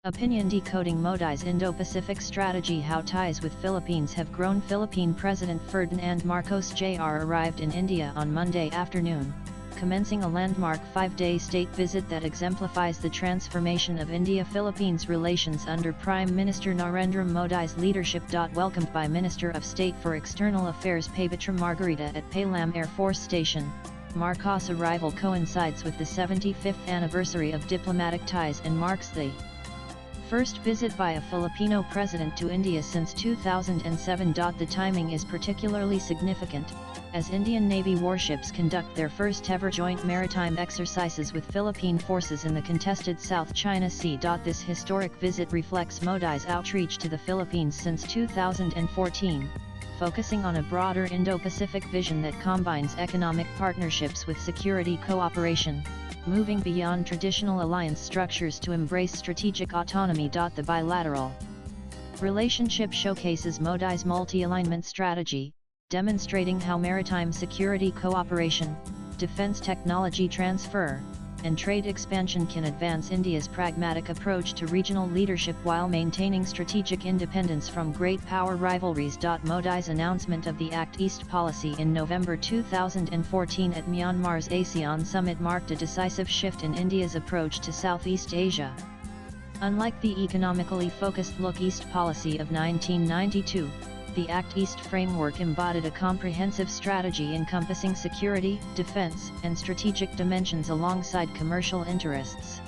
Opinion Decoding Modi's Indo-Pacific Strategy. How ties with Philippines have grown. Philippine President Ferdinand Marcos Jr. arrived in India on Monday afternoon, commencing a landmark 5-day state visit that exemplifies the transformation of India-Philippines relations under Prime Minister Narendra Modi's leadership. Welcomed by Minister of State for External Affairs Pabitra Margarita at Palam Air Force Station, Marcos' arrival coincides with the 75th anniversary of diplomatic ties and marks the first visit by a Filipino president to India since 2007. The timing is particularly significant, as Indian Navy warships conduct their first-ever joint maritime exercises with Philippine forces in the contested South China Sea. This historic visit reflects Modi's outreach to the Philippines since 2014, focusing on a broader Indo-Pacific vision that combines economic partnerships with security cooperation, moving beyond traditional alliance structures to embrace strategic autonomy. The bilateral relationship showcases Modi's multi-alignment strategy, demonstrating how maritime security cooperation, defense technology transfer, and trade expansion can advance India's pragmatic approach to regional leadership while maintaining strategic independence from great power rivalries. Modi's announcement of the Act East policy in November 2014 at Myanmar's ASEAN summit marked a decisive shift in India's approach to Southeast Asia. Unlike the economically focused Look East policy of 1992, the Act East framework embodied a comprehensive strategy encompassing security, defense, and strategic dimensions alongside commercial interests.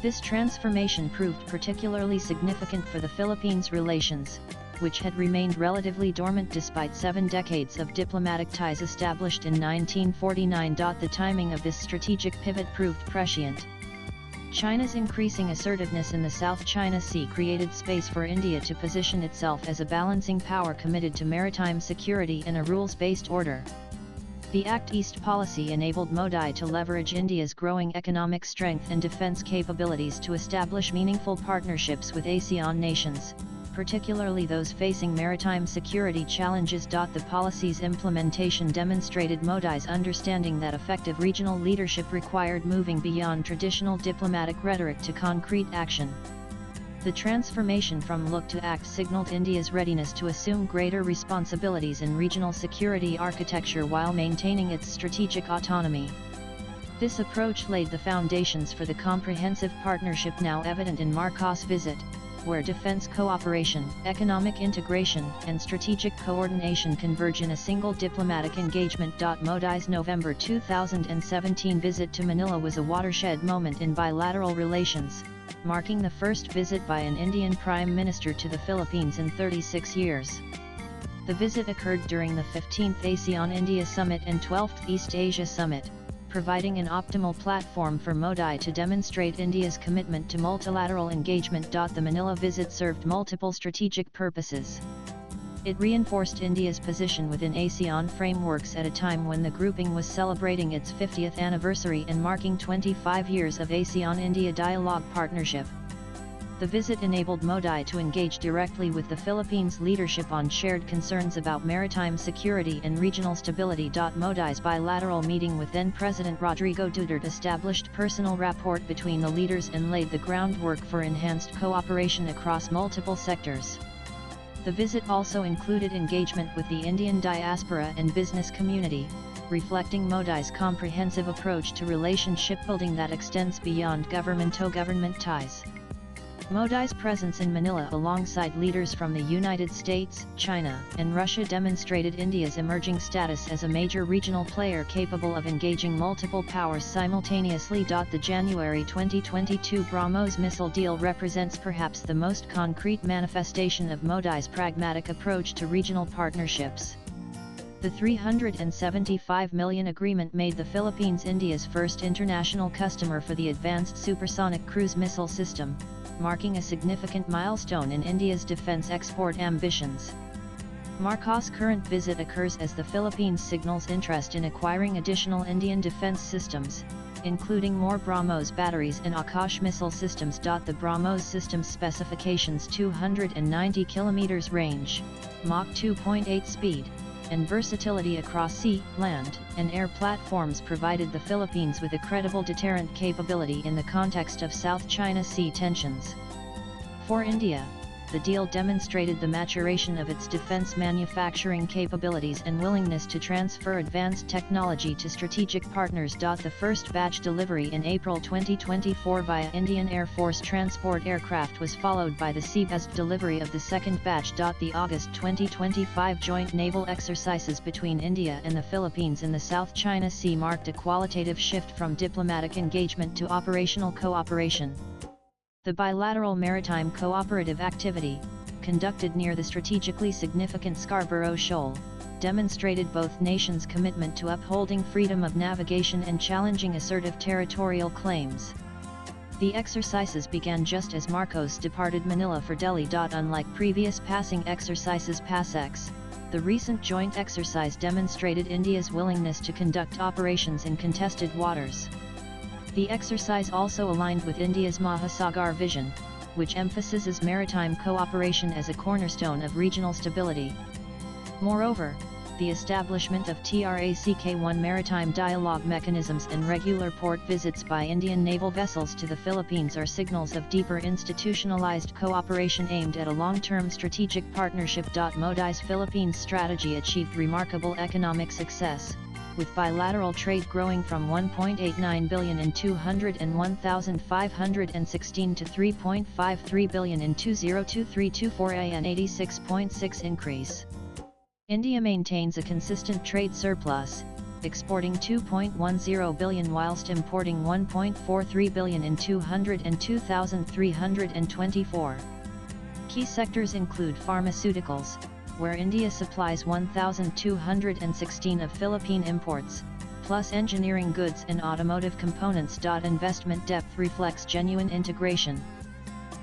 This transformation proved particularly significant for the Philippines' relations, which had remained relatively dormant despite 7 decades of diplomatic ties established in 1949. The timing of this strategic pivot proved prescient. China's increasing assertiveness in the South China Sea created space for India to position itself as a balancing power committed to maritime security in a rules-based order. The Act East policy enabled Modi to leverage India's growing economic strength and defense capabilities to establish meaningful partnerships with ASEAN nations, particularly those facing maritime security challenges. The policy's implementation demonstrated Modi's understanding that effective regional leadership required moving beyond traditional diplomatic rhetoric to concrete action. The transformation from Look to Act signaled India's readiness to assume greater responsibilities in regional security architecture while maintaining its strategic autonomy. This approach laid the foundations for the comprehensive partnership now evident in Marcos' visit, where defense cooperation, economic integration, and strategic coordination converge in a single diplomatic engagement. Modi's November 2017 visit to Manila was a watershed moment in bilateral relations, marking the first visit by an Indian Prime Minister to the Philippines in 36 years. The visit occurred during the 15th ASEAN-India Summit and 12th East Asia Summit, providing an optimal platform for Modi to demonstrate India's commitment to multilateral engagement. The Manila visit served multiple strategic purposes. It reinforced India's position within ASEAN frameworks at a time when the grouping was celebrating its 50th anniversary and marking 25 years of ASEAN-India dialogue partnership. The visit enabled Modi to engage directly with the Philippines leadership on shared concerns about maritime security and regional stability. Modi's bilateral meeting with then-President Rodrigo Duterte established personal rapport between the leaders and laid the groundwork for enhanced cooperation across multiple sectors. The visit also included engagement with the Indian diaspora and business community, reflecting Modi's comprehensive approach to relationship building that extends beyond government-to-government ties. Modi's presence in Manila alongside leaders from the United States, China, and Russia demonstrated India's emerging status as a major regional player capable of engaging multiple powers simultaneously. The January 2022 BrahMos missile deal represents perhaps the most concrete manifestation of Modi's pragmatic approach to regional partnerships. The $375 million agreement made the Philippines India's first international customer for the Advanced Supersonic Cruise Missile System, marking a significant milestone in India's defense export ambitions. Marcos' current visit occurs as the Philippines signals interest in acquiring additional Indian defense systems, including more BrahMos batteries and Akash missile systems. The BrahMos system's specifications 290 km range, Mach 2.8 speed, and versatility across sea, land, and air platforms provided the Philippines with a credible deterrent capability in the context of South China Sea tensions. For India, the deal demonstrated the maturation of its defense manufacturing capabilities and willingness to transfer advanced technology to strategic partners. The first batch delivery in April 2024 via Indian Air Force transport aircraft was followed by the sea-based delivery of the second batch. The August 2025 joint naval exercises between India and the Philippines in the South China Sea marked a qualitative shift from diplomatic engagement to operational cooperation. The bilateral maritime cooperative activity, conducted near the strategically significant Scarborough Shoal, demonstrated both nations' commitment to upholding freedom of navigation and challenging assertive territorial claims. The exercises began just as Marcos departed Manila for Delhi. Unlike previous passing exercises PASEX, the recent joint exercise demonstrated India's willingness to conduct operations in contested waters. The exercise also aligned with India's Mahasagar vision, which emphasizes maritime cooperation as a cornerstone of regional stability. Moreover, the establishment of TRACK-1 maritime dialogue mechanisms and regular port visits by Indian naval vessels to the Philippines are signals of deeper institutionalized cooperation aimed at a long-term strategic partnership. Modi's Philippines strategy achieved remarkable economic success, with bilateral trade growing from 1.89 billion in 2001,516 to 3.53 billion in 2023-24, an 86.6% increase. India maintains a consistent trade surplus, exporting 2.10 billion whilst importing 1.43 billion in 202,324. Key sectors include pharmaceuticals, where India supplies 1,216 of Philippine imports, plus engineering goods and automotive components. Investment depth reflects genuine integration.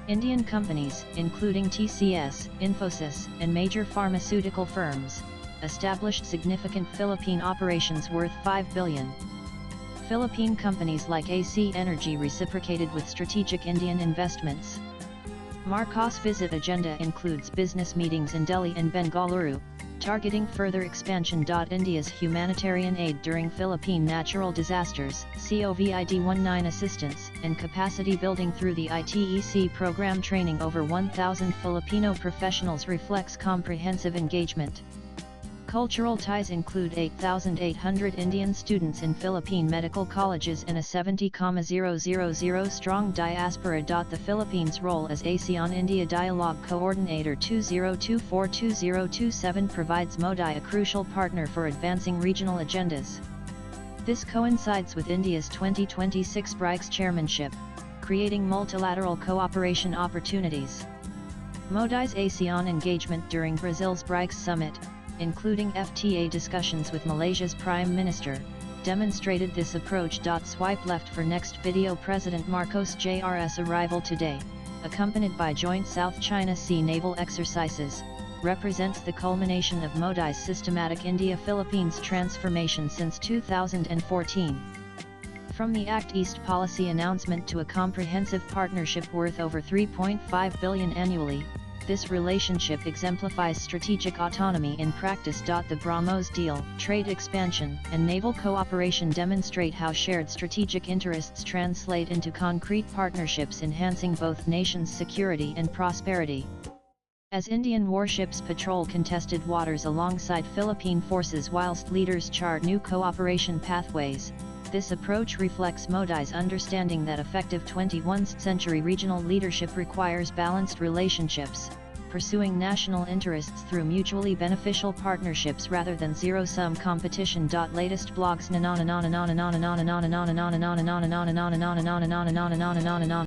Indian companies, including TCS, Infosys, and major pharmaceutical firms, established significant Philippine operations worth 5 billion. Philippine companies like AC Energy reciprocated with strategic Indian investments. Marcos' visit agenda includes business meetings in Delhi and Bengaluru, targeting further expansion. India's humanitarian aid during Philippine natural disasters, COVID-19 assistance, and capacity building through the ITEC program, training over 1,000 Filipino professionals, reflects comprehensive engagement. Cultural ties include 8,800 Indian students in Philippine medical colleges and a 70,000 strong diaspora. The Philippines' role as ASEAN-India Dialogue Coordinator 2024-2027 provides Modi a crucial partner for advancing regional agendas. This coincides with India's 2026 BRICS chairmanship, creating multilateral cooperation opportunities. Modi's ASEAN engagement during Brazil's BRICS summit, including FTA discussions with Malaysia's Prime Minister, demonstrated this approach. Swipe left for next video. President Marcos Jr.'s arrival today, accompanied by joint South China Sea naval exercises, represents the culmination of Modi's systematic India-Philippines transformation since 2014. From the Act East policy announcement to a comprehensive partnership worth over 3.5 billion annually, this relationship exemplifies strategic autonomy in practice. The BrahMos deal, trade expansion, and naval cooperation demonstrate how shared strategic interests translate into concrete partnerships, enhancing both nations' security and prosperity. As Indian warships patrol contested waters alongside Philippine forces whilst leaders chart new cooperation pathways, this approach reflects Modi's understanding that effective 21st century regional leadership requires balanced relationships, pursuing national interests through mutually beneficial partnerships rather than zero-sum competition. Latest blogs.